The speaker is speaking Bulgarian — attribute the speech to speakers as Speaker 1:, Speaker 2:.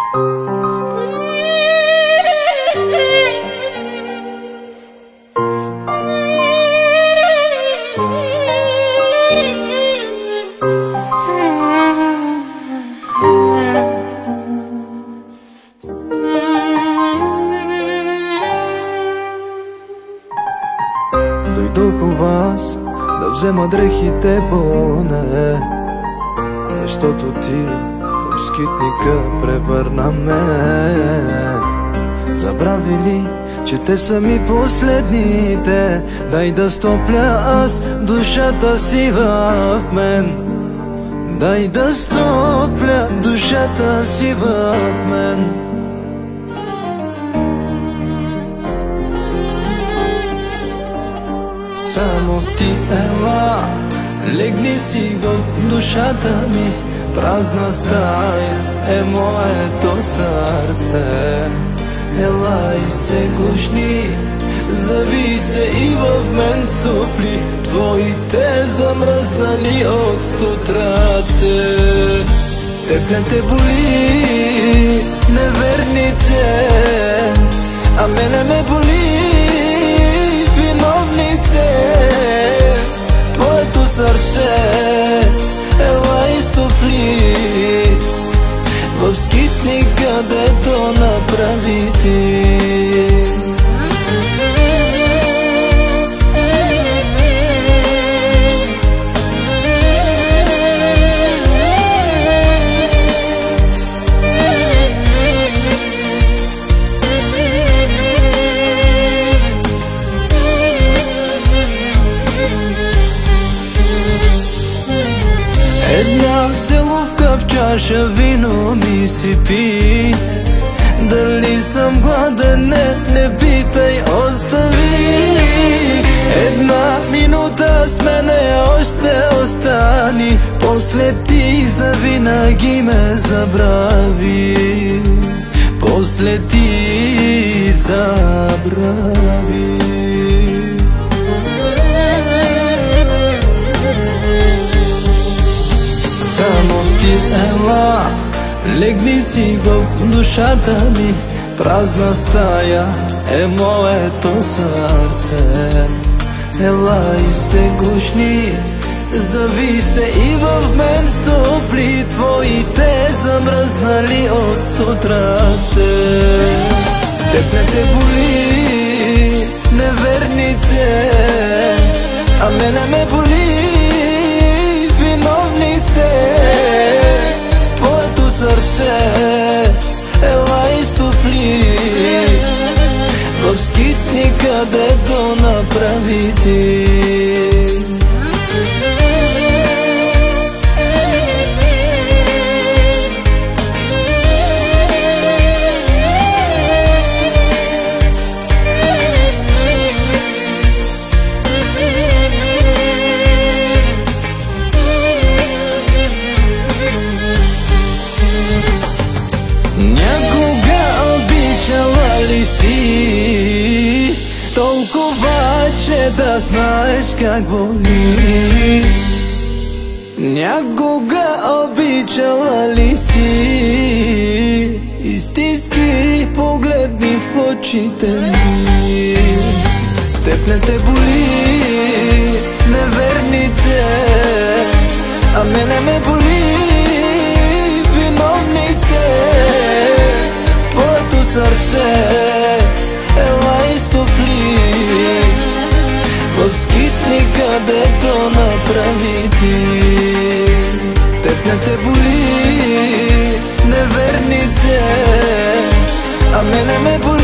Speaker 1: Дойдох у вас да взема дрехите поне, защото ти в скитника превърна ме. Забрави ли, че те са ми последните? Дай да стопля аз душата си в мен. Дай да стопля душата си в мен. Само ти ела, легни си в душата ми. Празна стая е моето сърце. Ела и се гушни, зави се и в мен стопли твоите замръзнали от студ ръце. Теб не те боли невернице, а мене ме боли виновнице. Твоето сърце ела и стопли в скитника, дето направи ти. Една целувка в чаша вино ми сипи. Дали съм гладен? Не питай, остави. Една минута с мене още остани, после ти завинаги ме забрави. После ти забрави. Само ти ела, легни си в душата ми. Празна стая е моето сърце. Ела и се гушни, зави се и в мен стопли твоите замръзнали от студ ръце. Теб не те боли невернице, а мене ме боли виновнице. Твоето сърце ела и стопли в скитника, дето направи ти. Някога обичала ли си толкова, че да знаеш как боли? Някога обичала ли си? Изтиски, погледни в очите ми. Теб не те боли невернице, а мене ме боли виновнице. Твоето сърце ела и стопли в скитника, дето направи ти. Теб не те боли невернице, а мене ме боли